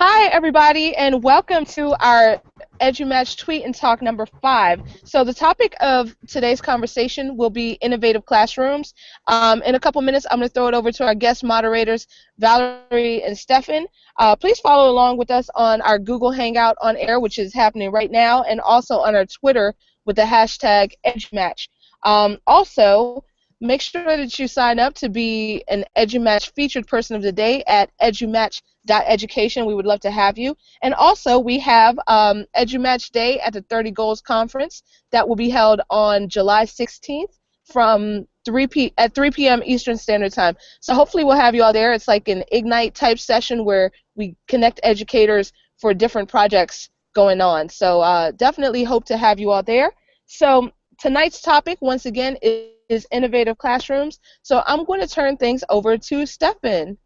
Hi, everybody, and welcome to our Edumatch Tweet and Talk number 5. So the topic of today's conversation will be innovative classrooms. In a couple minutes, I'm going to throw it over to our guest moderators, Valerie and Stephan. Please follow along with us on our Google Hangout on air, which is happening right now, and also on our Twitter with the hashtag Edumatch. Also, make sure that you sign up to be an Edumatch featured person of the day at edumatch.education. We would love to have you. And also, we have Edumatch Day at the 30 Goals Conference that will be held on July 16th from 3 p.m. Eastern Standard Time. So hopefully we'll have you all there. It's like an Ignite type session where we connect educators for different projects going on. So definitely hope to have you all there. So tonight's topic, once again, is innovative classrooms. So I'm going to turn things over to Stephan.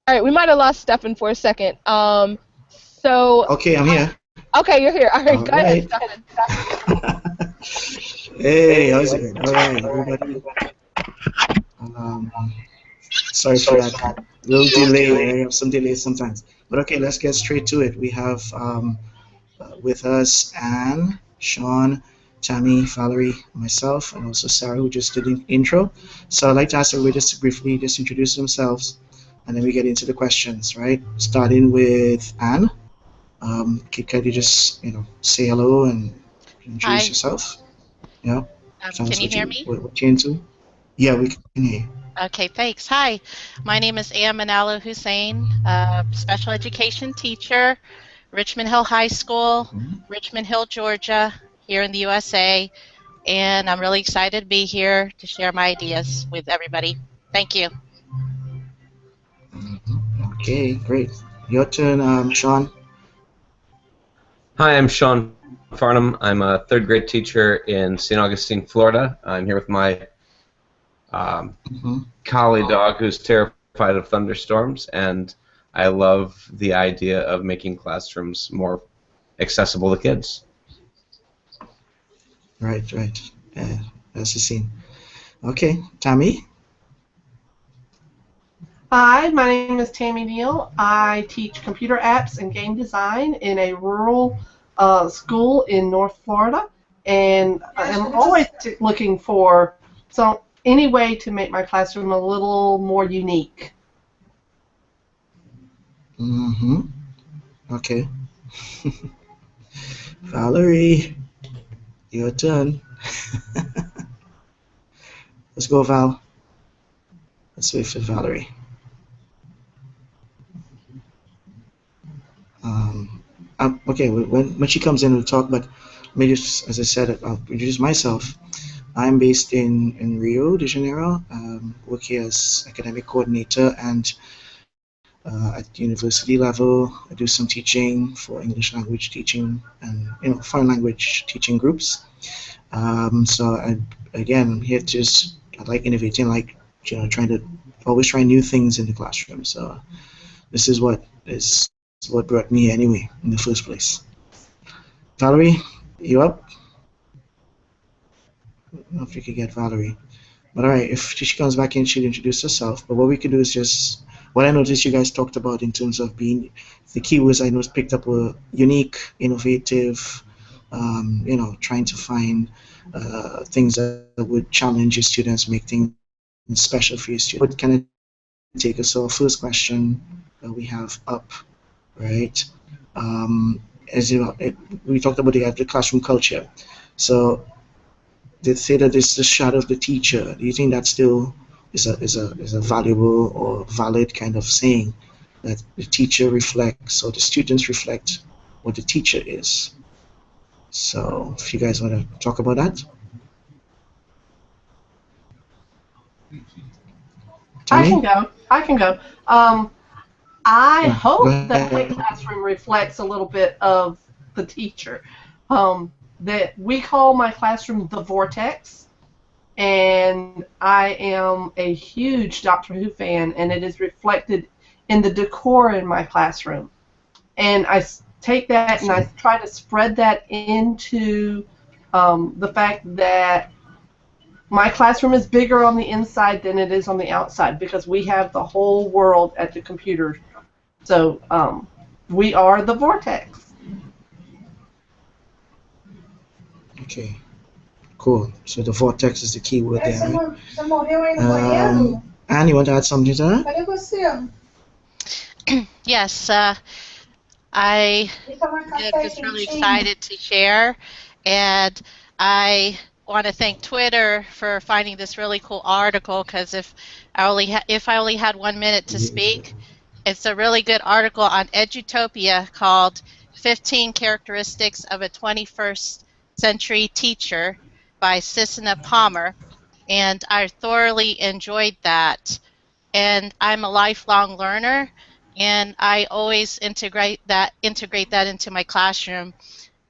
All right, we might have lost Stephan for a second. So Okay, I'm here. Okay, you're here. All right, All go ahead, right. Stephan. Hey, how's it? All right, everybody. Um, Sorry for that little delay. I have some delays sometimes. But okay, let's get straight to it. We have with us Anne, Sean, Tammy, Valerie, myself, and also Sarah, who just did the intro. So I'd like to ask everybody just to briefly just introduce themselves, and then we get into the questions, right? Starting with Anne. Could you just, say hello and introduce Hi, yourself? Yeah, tell can us you hear me? what you're into. Yeah, we can hear you. Okay, thanks. Hi, my name is Manalo-Hussein, special education teacher, Richmond Hill High School, Mhm. Richmond Hill, Georgia, here in the USA, and I'm really excited to be here to share my ideas with everybody. Thank you. Okay, great. Your turn, Sean. Hi, I'm Sean Farnham. I'm a third grade teacher in St. Augustine, Florida. I'm here with my Mhm. collie dog who's terrified of thunderstorms, and I love the idea of making classrooms more accessible to kids. Right, right. That's the scene. Okay, Tammy. Hi, my name is Tammy Neal. I teach computer apps and game design in a rural school in North Florida, and I'm always looking for any way to make my classroom a little more unique. Mm-hmm. Okay. Valerie, your turn. Let's go, Val. Let's wait for Valerie. Um, okay, when she comes in, we'll talk. But maybe, just, as I said, I'll introduce myself. I'm based in Rio de Janeiro. Work here as academic coordinator, and at university level, I do some teaching for English language teaching and foreign language teaching groups. So again, here just I like innovating, like trying to always try new things in the classroom. So this is what brought me anyway in the first place. Valerie, you up? I don't know if you could get Valerie. But all right, if she comes back in, she'll introduce herself. But what we could do is just what I noticed you guys talked about in terms of being the keywords I noticed picked up were unique, innovative, trying to find things that would challenge your students, make things special for your students. What can I take us? So first question that we have up, right? Um, as you know, we talked about the classroom culture. So they say that it's the shadow of the teacher. Do you think that still is a valuable or valid kind of saying that the teacher reflects or the students reflect what the teacher is? So if you guys want to talk about that, I can Tammy, go. I can go. I yeah, go hope that my ahead. classroom reflects a little bit of the teacher. Um, that we call my classroom the vortex, and I am a huge Doctor Who fan, and it is reflected in the decor in my classroom. And I take that and I try to spread that into the fact that my classroom is bigger on the inside than it is on the outside because we have the whole world at the computer. So we are the vortex. Okay, cool. So the vortex is the key word there, right? Anne, you want to add something to that? Yes, I am just really excited to share, and I want to thank Twitter for finding this really cool article, because if I only had 1 minute to speak, it's a really good article on Edutopia called 15 Characteristics of a 21st Century Teacher by Sisina Palmer, and I thoroughly enjoyed that. And I'm a lifelong learner, and I always integrate that into my classroom,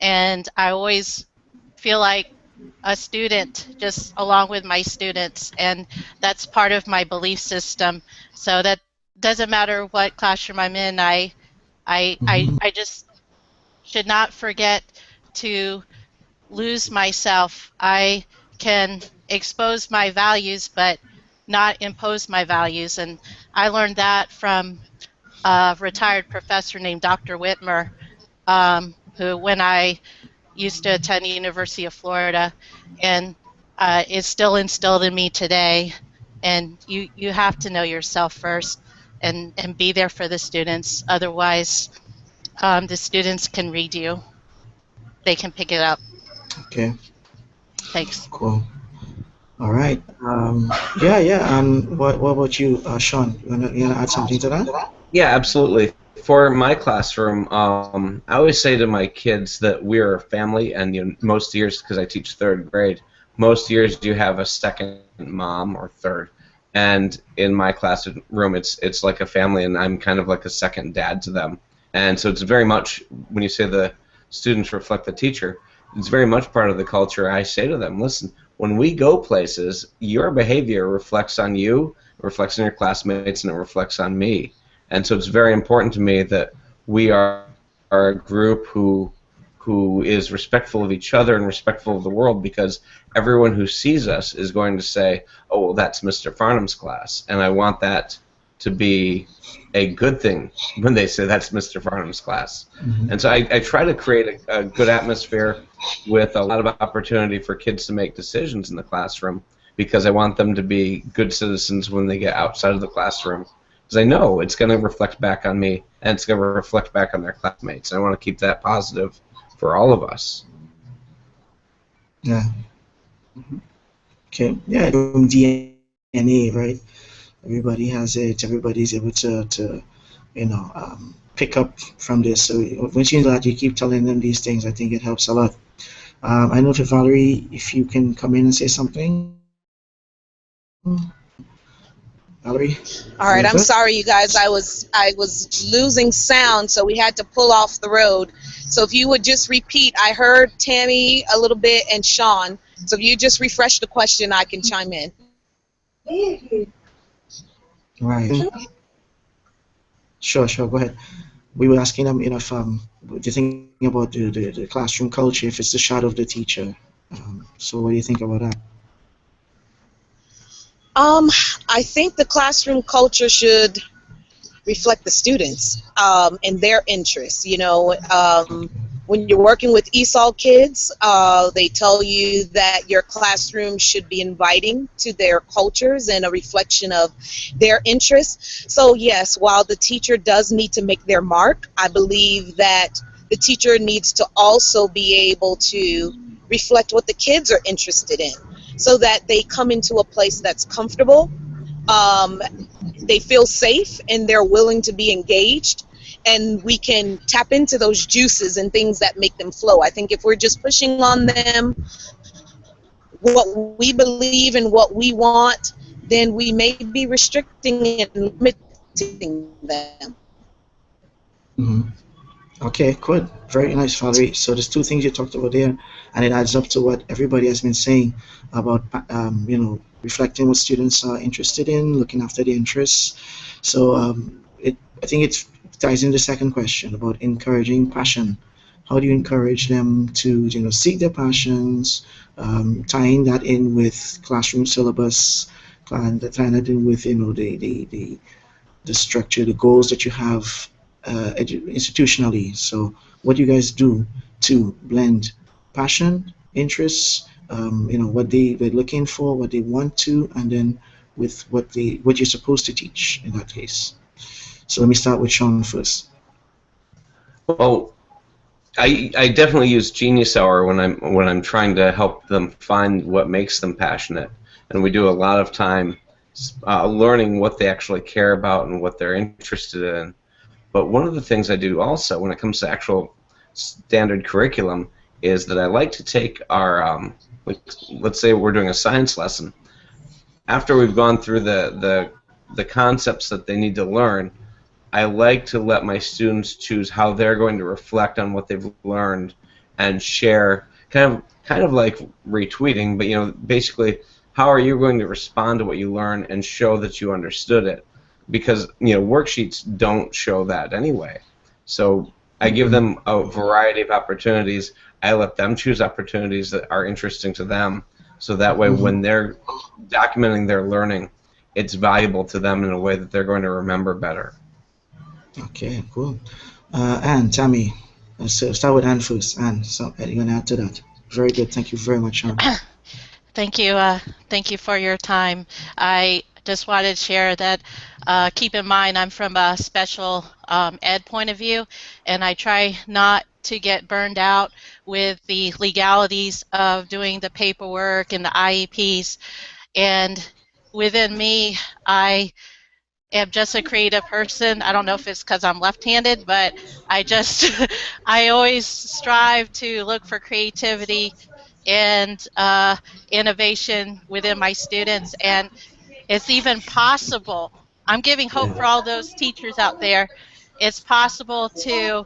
and I always feel like a student just along with my students, and that's part of my belief system. So that doesn't matter what classroom I'm in, I just should not forget to lose myself. I can expose my values, but not impose my values. And I learned that from a retired professor named Dr. Whitmer, who, when I used to attend the University of Florida, and is still instilled in me today. And you have to know yourself first, and be there for the students. Otherwise, the students can read you. They can pick it up. Okay, Thanks. cool. All right. Yeah. What about you, Sean? You wanna add something to that? Yeah, absolutely. For my classroom, I always say to my kids that we're a family, and most years, because I teach third grade, most years you have a second mom or third, and in my classroom, it's like a family, and I'm kind of like a second dad to them, and so it's very much, when you say the students reflect the teacher, it's very much part of the culture. I say to them, listen, when we go places, your behavior reflects on you, reflects on your classmates, and it reflects on me. And so it's very important to me that we are a group who is respectful of each other and respectful of the world, because everyone who sees us is going to say, oh, well, that's Mr. Farnham's class. And I want that to be a good thing when they say that's Mr. Farnham's class. And so I try to create a good atmosphere with a lot of opportunity for kids to make decisions in the classroom, because I want them to be good citizens when they get outside of the classroom. Because I know it's going to reflect back on me, and it's going to reflect back on their classmates. And I want to keep that positive for all of us. Yeah. Okay. Yeah. From DNA, right? Everybody has it. Everybody's able to pick up from this. So once you know that, you keep telling them these things, I think it helps a lot. I know, for Valerie, if you can come in and say something. Valerie? All right, I'm sorry, you guys. I was losing sound, so we had to pull off the road. So if you would just repeat, I heard Tammy a little bit and Sean. So if you just refresh the question, I can chime in. Right. Sure. Go ahead. We were asking them, if what do you think about the classroom culture, if it's the shadow of the teacher. So what do you think about that? I think the classroom culture should reflect the students and their interests. When you're working with ESOL kids, they tell you that your classroom should be inviting to their cultures and a reflection of their interests. So yes, while the teacher does need to make their mark, I believe that the teacher needs to also be able to reflect what the kids are interested in, so that they come into a place that's comfortable, they feel safe, and they're willing to be engaged, and we can tap into those juices and things that make them flow. I think if we're just pushing on them what we believe and what we want, then we may be restricting and limiting them. Okay, good. Very nice, Valerie. So there's two things you talked about there, and it adds up to what everybody has been saying about, reflecting what students are interested in, looking after their interests. So I think it ties in the second question about encouraging passion. How do you encourage them to, seek their passions, tying that in with classroom syllabus, and tying that in with, the structure, the goals that you have institutionally. So, what do you guys do to blend passion, interests, what they're looking for, what they want to, and then with what you're supposed to teach in that case. So let me start with Sean first. Well, I definitely use Genius Hour when I'm trying to help them find what makes them passionate, and we do a lot of time learning what they actually care about and what they're interested in. But one of the things I do also when it comes to actual standard curriculum is that I like to take our let's say we're doing a science lesson. After we've gone through the concepts that they need to learn, I like to let my students choose how they're going to reflect on what they've learned and share, kind of like retweeting, but basically how are you going to respond to what you learn and show that you understood it, because worksheets don't show that anyway. So I give them a variety of opportunities. I let them choose opportunities that are interesting to them, so that way when they're documenting their learning, it's valuable to them in a way that they're going to remember better. Okay, cool. Anne, Tammy, so start with Anne first. Anne, so you're going to add to that. Very good. Thank you very much, Sean. Thank you. Thank you for your time. I just wanted to share that keep in mind I'm from a special ed point of view, and I try not to get burned out with the legalities of doing the paperwork and the IEPs. And within me, I am just a creative person. I don't know if it's because I'm left-handed, but I just I always strive to look for creativity and innovation within my students, and it's even possible. I'm giving hope for all those teachers out there. It's possible to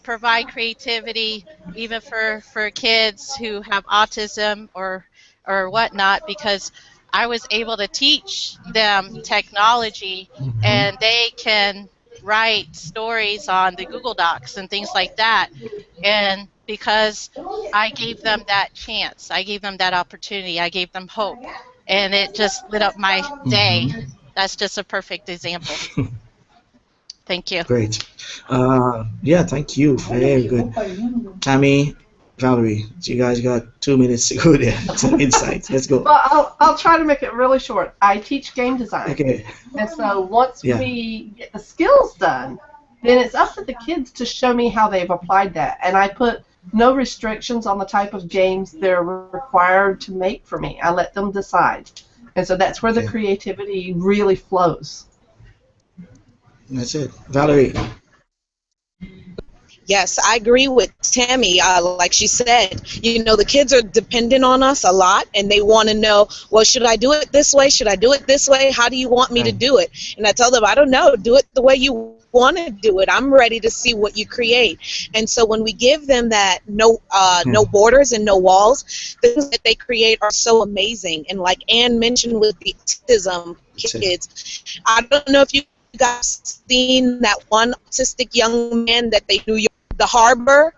provide creativity even for kids who have autism or whatnot, because I was able to teach them technology, and they can write stories on the Google Docs and things like that. And because I gave them that chance, I gave them that opportunity, I gave them hope, and it just lit up my day. That's just a perfect example. Thank you. Great. Yeah, thank you. Very good. Tammy, Valerie, so you guys got 2 minutes to go there. Some insights. Let's go. Well, I'll try to make it really short. I teach game design. Okay. And so once we get the skills done, then it's up to the kids to show me how they've applied that. And I put no restrictions on the type of games they're required to make for me. I let them decide. And so that's where the creativity really flows. That's it. Valerie. Yes, I agree with Tammy. Like she said, the kids are dependent on us a lot, and they want to know, well, should I do it this way? Should I do it this way? How do you want me to do it? And I tell them, I don't know. Do it the way you want to do it. I'm ready to see what you create. And so when we give them that no borders and no walls, things that they create are so amazing. And like Anne mentioned with the autism kids, I don't know if you guys seen that one autistic young man that they knew the harbor,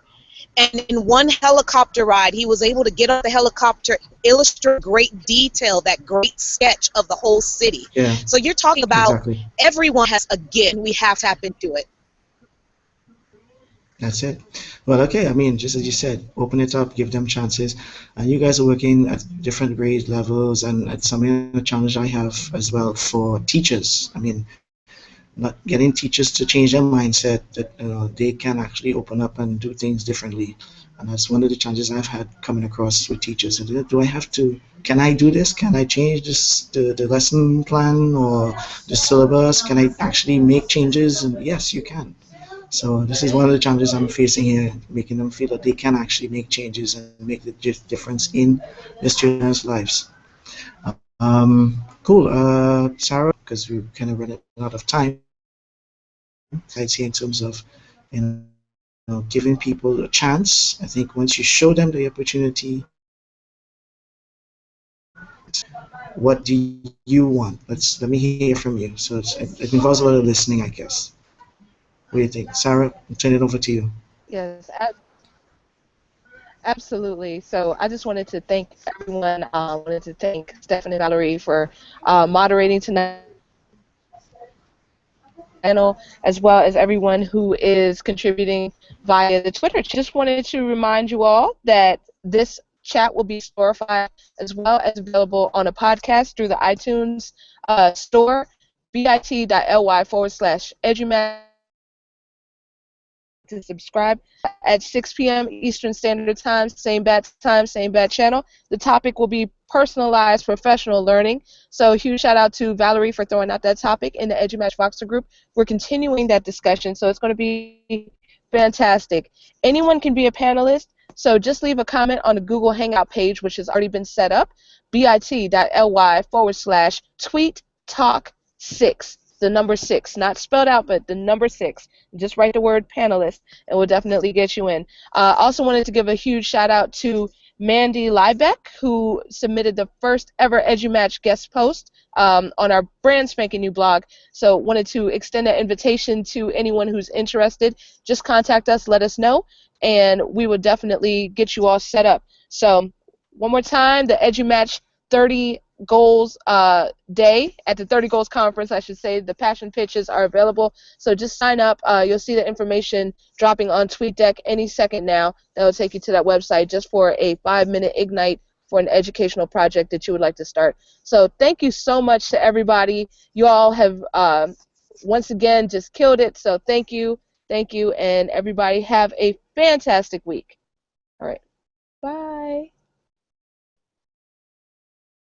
and in one helicopter ride he was able to get off the helicopter, illustrate great detail, that great sketch of the whole city. So you're talking about everyone has a gift, and we have to tap into it. That's it. Well, okay, I mean, just as you said, open it up, give them chances. And you guys are working at different grade levels, and it's something, a challenge I have as well for teachers. I mean, not getting teachers to change their mindset that they can actually open up and do things differently. And that's one of the challenges I've had coming across with teachers. Do I have to, can I do this? Can I change this, the lesson plan or the syllabus? Can I actually make changes? And yes, you can. So this is one of the challenges I'm facing here, making them feel that they can actually make changes and make the difference in the students' lives. Cool. Sarah, because we're kind of running out of time, I'd say in terms of giving people a chance. I think once you show them the opportunity, What do you want? Let me hear from you. So it involves a lot of listening, I guess. What do you think, Sarah? I'll turn it over to you. Yes, absolutely. So I just wanted to thank everyone. Wanted to thank Stephan and Valerie for moderating tonight's panel, as well as everyone who is contributing via the Twitter. Just wanted to remind you all that this chat will be glorified as well as available on a podcast through the iTunes store, bit.ly/edumatch to subscribe at 6 p.m. Eastern Standard Time, same bat time, same bat channel. The topic will be personalized professional learning. So huge shout out to Valerie for throwing out that topic in the Edumatch Voxer group. We're continuing that discussion, so it's going to be fantastic. Anyone can be a panelist, so just leave a comment on the Google Hangout page, which has already been set up, bit.ly/tweet talk 6. The number 6, not spelled out, but the number 6. Just write the word panelist, and we'll definitely get you in. Also wanted to give a huge shout out to Mandy Liebeck, who submitted the first ever Edumatch guest post on our brand spanking new blog. So wanted to extend that invitation to anyone who's interested. Just contact us, let us know, and we will definitely get you all set up. So one more time, the Edumatch 30 Goals Day at the 30 Goals Conference, I should say. The passion pitches are available, so just sign up. You'll see the information dropping on TweetDeck any second now. That will take you to that website just for a 5-minute Ignite for an educational project that you would like to start. So thank you so much to everybody. You all have once again just killed it, so thank you, and everybody have a fantastic week. All right, bye.